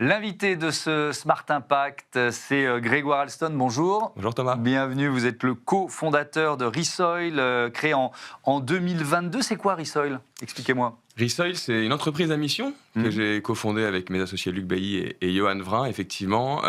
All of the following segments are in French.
L'invité de ce Smart Impact, c'est Grégoire Alston. Bonjour. Bonjour Thomas. Bienvenue, vous êtes le cofondateur de Resoil, créé en 2022. C'est quoi Resoil? Expliquez-moi. Resoil, c'est une entreprise à mission que j'ai cofondée avec mes associés Luc Bailly et Johan Vrin, effectivement,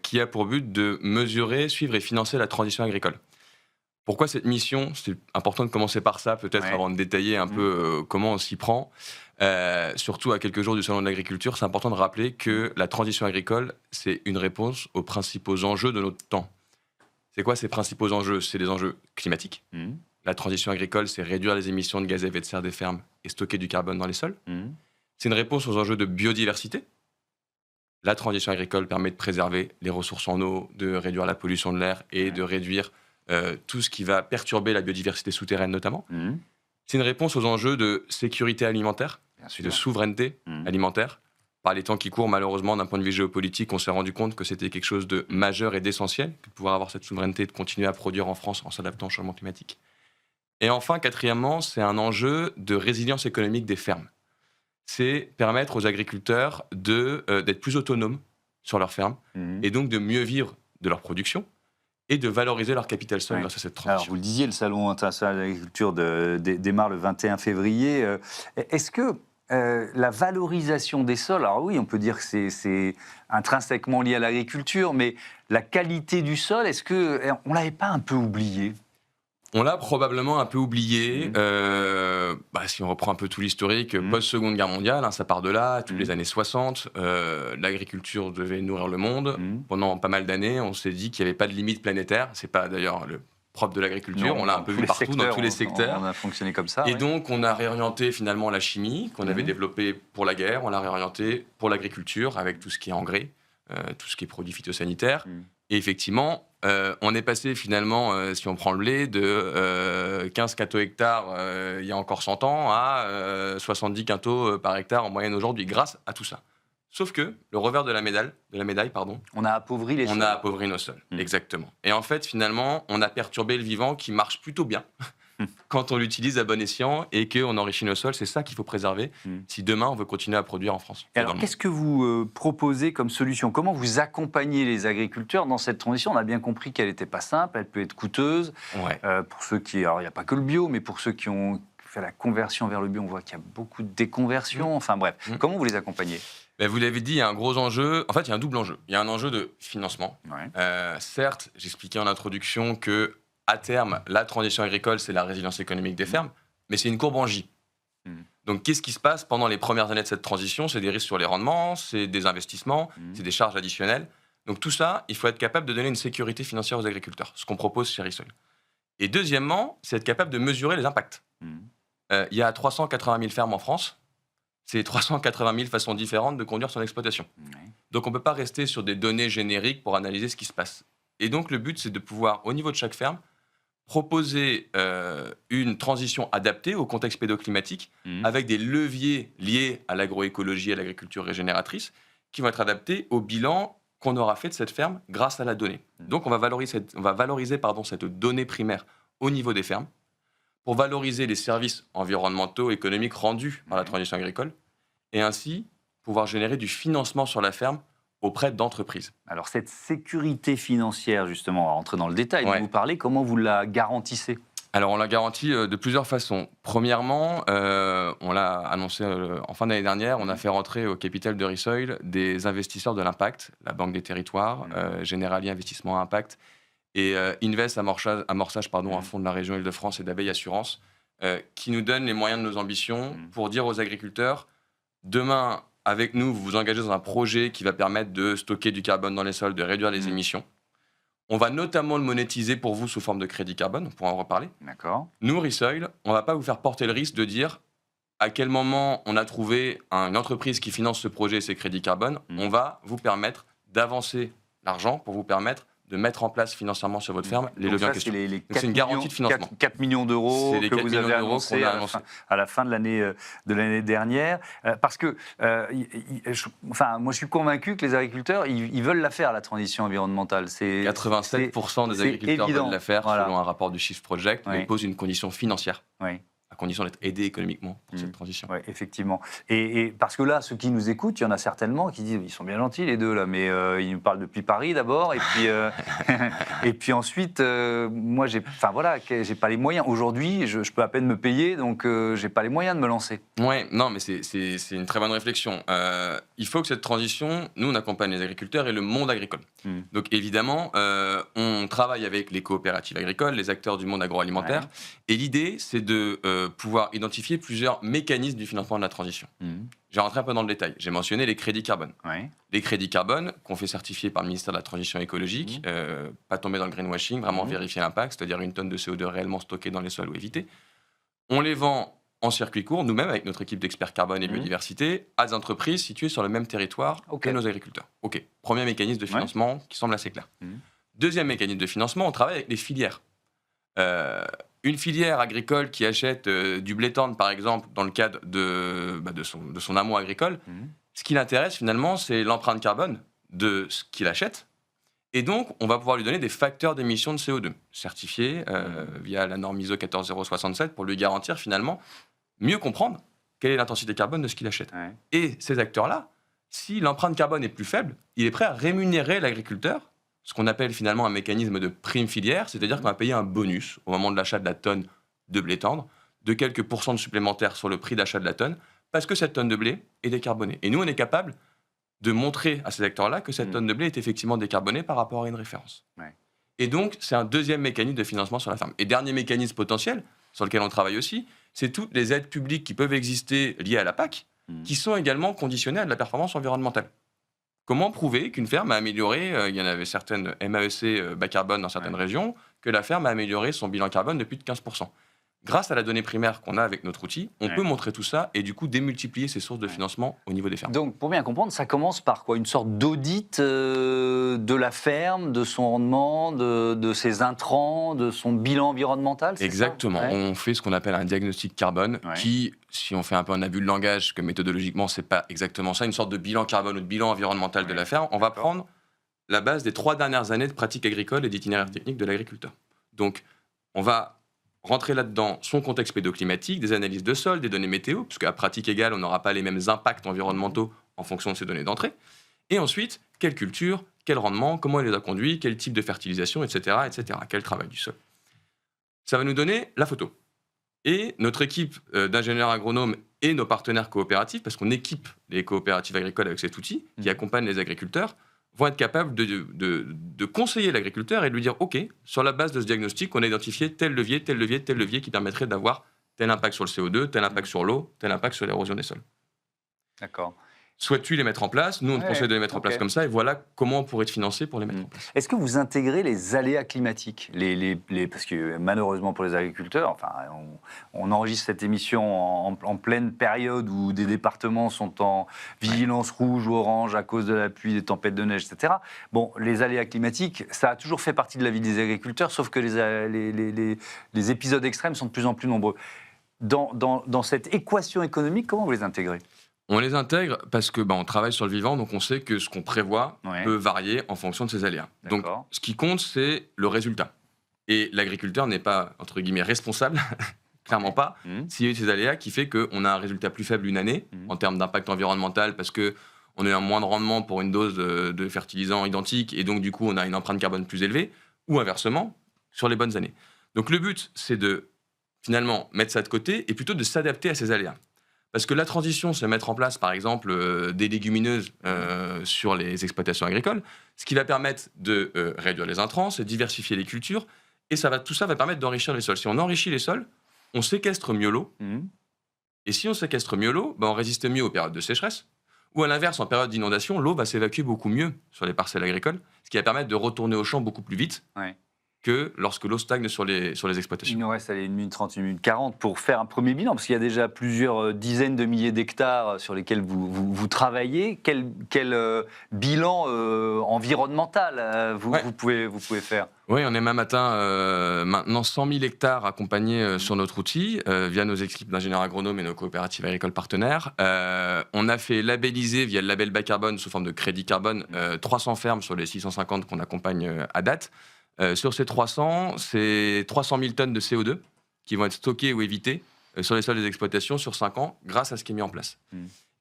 qui a pour but de mesurer, suivre et financer la transition agricole. Pourquoi cette mission? C'est important de commencer par ça, peut-être, avant de détailler un peu comment on s'y prend. Surtout à quelques jours du Salon de l'agriculture, c'est important de rappeler que la transition agricole, c'est une réponse aux principaux enjeux de notre temps. C'est quoi ces principaux enjeux? C'est des enjeux climatiques. La transition agricole, c'est réduire les émissions de gaz à effet de serre des fermes et stocker du carbone dans les sols. C'est une réponse aux enjeux de biodiversité. La transition agricole permet de préserver les ressources en eau, de réduire la pollution de l'air et de réduire tout ce qui va perturber la biodiversité souterraine notamment. C'est une réponse aux enjeux de sécurité alimentaire, de souveraineté alimentaire. Par les temps qui courent, malheureusement, d'un point de vue géopolitique, on s'est rendu compte que c'était quelque chose de majeur et d'essentiel, de pouvoir avoir cette souveraineté, de continuer à produire en France en s'adaptant au changement climatique. Et enfin, quatrièmement, c'est un enjeu de résilience économique des fermes. C'est permettre aux agriculteurs d'être plus autonomes sur leurs fermes et donc de mieux vivre de leur production et de valoriser leur capital sol grâce à cette transition. Alors, vous le disiez, le Salon international de l'agriculture démarre le 21 février. Est-ce que la valorisation des sols, alors oui, on peut dire que c'est intrinsèquement lié à l'agriculture, mais la qualité du sol, est-ce qu'on ne l'avait pas un peu oublié? On l'a probablement un peu oublié. Si on reprend un peu tout l'historique, post-Seconde Guerre mondiale, ça part de là, toutes les années 60, l'agriculture devait nourrir le monde. Pendant pas mal d'années, on s'est dit qu'il n'y avait pas de limite planétaire. C'est pas d'ailleurs le propre de l'agriculture. On l'a un peu vu partout, dans tous les secteurs. On a fonctionné comme ça. Et donc, on a réorienté finalement la chimie qu'on avait développée pour la guerre. On l'a réorientée pour l'agriculture avec tout ce qui est engrais, tout ce qui est produits phytosanitaires. Et effectivement, on est passé finalement, si on prend le blé, de 15 quintaux hectares il y a encore 100 ans à 70 quintaux par hectare en moyenne aujourd'hui, grâce à tout ça. Sauf que le revers de la médaille, on a appauvri les sols. On a appauvri nos sols, exactement. Et en fait, finalement, on a perturbé le vivant qui marche plutôt bien quand on l'utilise à bon escient et qu'on enrichit nos sols. C'est ça qu'il faut préserver si demain on veut continuer à produire en France. Et alors, qu'est-ce que vous proposez comme solution? Comment vous accompagnez les agriculteurs dans cette transition? On a bien compris qu'elle n'était pas simple, elle peut être coûteuse. Pour ceux qui... Alors, il n'y a pas que le bio, mais pour ceux qui ont fait la conversion vers le bio, on voit qu'il y a beaucoup de déconversions. Enfin bref, comment vous les accompagnez? Vous l'avez dit, il y a un gros enjeu. En fait, il y a un double enjeu. Il y a un enjeu de financement. Certes, j'expliquais en introduction que à terme, la transition agricole, c'est la résilience économique des fermes, mais c'est une courbe en J. Donc, qu'est-ce qui se passe pendant les premières années de cette transition? C'est des risques sur les rendements, c'est des investissements, c'est des charges additionnelles. Donc, tout ça, il faut être capable de donner une sécurité financière aux agriculteurs, ce qu'on propose chez Resoil. Et deuxièmement, c'est être capable de mesurer les impacts. Il y a 380 000 fermes en France. C'est 380 000 façons différentes de conduire son exploitation. Donc, on ne peut pas rester sur des données génériques pour analyser ce qui se passe. Et donc, le but, c'est de pouvoir, au niveau de chaque ferme, proposer une transition adaptée au contexte pédoclimatique avec des leviers liés à l'agroécologie et à l'agriculture régénératrice qui vont être adaptés au bilan qu'on aura fait de cette ferme grâce à la donnée. Donc, on va valoriser cette donnée primaire au niveau des fermes pour valoriser les services environnementaux, économiques rendus par la transition agricole et ainsi pouvoir générer du financement sur la ferme auprès d'entreprises. Alors cette sécurité financière, justement, on va rentrer dans le détail, dont vous parlez, comment vous la garantissez? Alors on la garantit de plusieurs façons. Premièrement, on l'a annoncé en fin d'année dernière, on a fait rentrer au capital de Resoil des investisseurs de l'impact, la Banque des Territoires, Generali Investissement Impact et Invest Amorçage, un fonds de la région Île-de-France et d'Abeille Assurance, qui nous donnent les moyens de nos ambitions pour dire aux agriculteurs, demain, avec nous, vous vous engagez dans un projet qui va permettre de stocker du carbone dans les sols, de réduire les émissions. On va notamment le monétiser pour vous sous forme de crédit carbone, on pourra en reparler. D'accord. Nous, Resoil, on ne va pas vous faire porter le risque de dire à quel moment on a trouvé une entreprise qui finance ce projet et ces crédits carbone. On va vous permettre d'avancer l'argent pour vous permettre de mettre en place financièrement sur votre ferme les leviers en question. C'est une garantie de financement. 4 millions d'euros que vous avez annoncé à la fin de l'année dernière. Parce que, moi je suis convaincu que les agriculteurs, ils veulent la faire, la transition environnementale. 87% des agriculteurs veulent la faire, selon un rapport du Shift Project, mais ils posent une condition financière. condition d'être aidés économiquement pour cette transition. Oui, effectivement. Et parce que là, ceux qui nous écoutent, il y en a certainement qui disent, ils sont bien gentils les deux là, mais ils nous parlent depuis Paris d'abord, et puis, et puis ensuite, moi, j'ai pas les moyens. Aujourd'hui, je peux à peine me payer, donc j'ai pas les moyens de me lancer. Ouais, non, mais c'est une très bonne réflexion. Il faut que cette transition, nous, on accompagne les agriculteurs et le monde agricole. Donc évidemment, on travaille avec les coopératives agricoles, les acteurs du monde agroalimentaire, et l'idée, c'est de pouvoir identifier plusieurs mécanismes du financement de la transition. Je vais rentrer un peu dans le détail. J'ai mentionné les crédits carbone. Les crédits carbone qu'on fait certifier par le ministère de la Transition écologique, pas tomber dans le greenwashing, vraiment vérifier l'impact, c'est-à-dire une tonne de CO2 réellement stockée dans les sols ou évitée. On les vend en circuit court, nous-mêmes, avec notre équipe d'experts carbone et biodiversité, à des entreprises situées sur le même territoire que nos agriculteurs. OK, premier mécanisme de financement qui semble assez clair. Deuxième mécanisme de financement, on travaille avec les filières. Une filière agricole qui achète du blé tendre, par exemple, dans le cadre de son amont agricole, ce qui l'intéresse finalement, c'est l'empreinte carbone de ce qu'il achète. Et donc, on va pouvoir lui donner des facteurs d'émission de CO2 certifiés via la norme ISO 14067 pour lui garantir finalement mieux comprendre quelle est l'intensité carbone de ce qu'il achète. Et ces acteurs-là, si l'empreinte carbone est plus faible, il est prêt à rémunérer l'agriculteur, ce qu'on appelle finalement un mécanisme de prime filière, c'est-à-dire qu'on va payer un bonus au moment de l'achat de la tonne de blé tendre, de quelques pourcents de supplémentaires sur le prix d'achat de la tonne, parce que cette tonne de blé est décarbonée. Et nous, on est capable de montrer à ces acteurs-là que cette tonne de blé est effectivement décarbonée par rapport à une référence. Et donc, c'est un deuxième mécanisme de financement sur la ferme. Et dernier mécanisme potentiel, sur lequel on travaille aussi, c'est toutes les aides publiques qui peuvent exister liées à la PAC, qui sont également conditionnées à de la performance environnementale. Comment prouver qu'une ferme a amélioré, il y en avait certaines MAEC bas carbone dans certaines régions, que la ferme a amélioré son bilan carbone de plus de 15%. Grâce à la donnée primaire qu'on a avec notre outil, on peut montrer tout ça et du coup démultiplier ces sources de financement au niveau des fermes. Donc, pour bien comprendre, ça commence par quoi ? Une sorte d'audit de la ferme, de son rendement, de ses intrants, de son bilan environnemental, c'est Exactement. ça ? On fait ce qu'on appelle un diagnostic carbone qui, si on fait un peu un abus de langage, que méthodologiquement, c'est pas exactement ça, une sorte de bilan carbone ou de bilan environnemental de la ferme, on va prendre la base des 3 dernières années de pratique agricole et d'itinéraire technique de l'agriculteur. Donc, on va rentrer là-dedans son contexte pédoclimatique, des analyses de sol, des données météo, puisque à pratique égale, on n'aura pas les mêmes impacts environnementaux en fonction de ces données d'entrée. Et ensuite, quelle culture, quel rendement, comment elle les a conduits, quel type de fertilisation, etc., quel travail du sol. Ça va nous donner la photo. Et notre équipe d'ingénieurs agronomes et nos partenaires coopératifs, parce qu'on équipe les coopératives agricoles avec cet outil, qui accompagne les agriculteurs, vont être capables de conseiller l'agriculteur et de lui dire « Ok, sur la base de ce diagnostic, on a identifié tel levier qui permettrait d'avoir tel impact sur le CO2, tel impact sur l'eau, tel impact sur l'érosion des sols. » D'accord. Souhaites-tu les mettre en place ? Nous, on te conseille de les mettre en place comme ça, et voilà comment on pourrait te financer pour les mettre en place. Est-ce que vous intégrez les aléas climatiques parce que malheureusement pour les agriculteurs, enfin, on enregistre cette émission en pleine période où des départements sont en vigilance rouge ou orange à cause de la pluie, des tempêtes de neige, etc. Bon, les aléas climatiques, ça a toujours fait partie de la vie des agriculteurs, sauf que les épisodes extrêmes sont de plus en plus nombreux. Dans cette équation économique, comment vous les intégrez ? On les intègre parce que on travaille sur le vivant, donc on sait que ce qu'on prévoit peut varier en fonction de ces aléas. Donc, ce qui compte, c'est le résultat. Et l'agriculteur n'est pas, entre guillemets, responsable, clairement pas, s'il y a eu ces aléas qui fait qu'on a un résultat plus faible une année, en termes d'impact environnemental, parce qu'on a eu un moins de rendement pour une dose de fertilisant identique, et donc du coup, on a une empreinte carbone plus élevée, ou inversement, sur les bonnes années. Donc le but, c'est de, finalement, mettre ça de côté, et plutôt de s'adapter à ces aléas. Parce que la transition, c'est mettre en place, par exemple, des légumineuses sur les exploitations agricoles, ce qui va permettre de réduire les intrants, c'est diversifier les cultures, et tout ça va permettre d'enrichir les sols. Si on enrichit les sols, on séquestre mieux l'eau, et si on séquestre mieux l'eau, on résiste mieux aux périodes de sécheresse, ou à l'inverse, en période d'inondation, l'eau va s'évacuer beaucoup mieux sur les parcelles agricoles, ce qui va permettre de retourner au champ beaucoup plus vite. Que lorsque l'eau stagne sur les exploitations. Il nous reste 1 minute 30, 1 minute 40 pour faire un premier bilan, parce qu'il y a déjà plusieurs dizaines de milliers d'hectares sur lesquels vous travaillez. Quel bilan environnemental vous pouvez faire ? Oui, on est même atteint maintenant 100 000 hectares accompagnés sur notre outil, via nos équipes d'ingénieurs agronomes et nos coopératives agricoles partenaires. On a fait labelliser via le label bas carbone sous forme de crédit carbone 300 fermes sur les 650 qu'on accompagne à date. Sur ces 300, c'est 300 000 tonnes de CO2 qui vont être stockées ou évitées sur les sols des exploitations sur 5 ans grâce à ce qui est mis en place.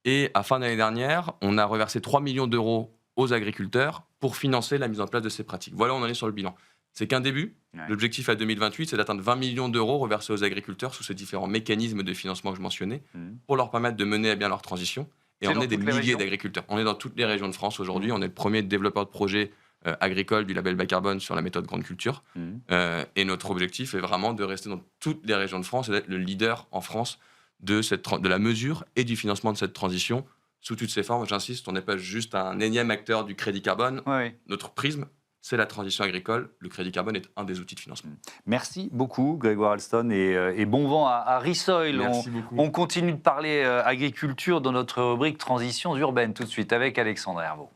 Et à fin d'année dernière, on a reversé 3 millions d'euros aux agriculteurs pour financer la mise en place de ces pratiques. Voilà, on en est sur le bilan. C'est qu'un début. L'objectif à 2028, c'est d'atteindre 20 millions d'euros reversés aux agriculteurs sous ces différents mécanismes de financement que je mentionnais pour leur permettre de mener à bien leur transition et emmener des milliers d'agriculteurs. On est dans toutes les régions de France aujourd'hui. On est le premier développeur de projets agricoles du label bas carbone sur la méthode grande culture. Et notre objectif est vraiment de rester dans toutes les régions de France et d'être le leader en France de la mesure et du financement de cette transition sous toutes ses formes. J'insiste, on n'est pas juste un énième acteur du crédit carbone. Notre prisme, c'est la transition agricole. Le crédit carbone est un des outils de financement. Merci beaucoup, Grégoire Alston, et bon vent à Rissoil. Merci beaucoup. On continue de parler agriculture dans notre rubrique Transitions urbaines, tout de suite avec Alexandre Herveau.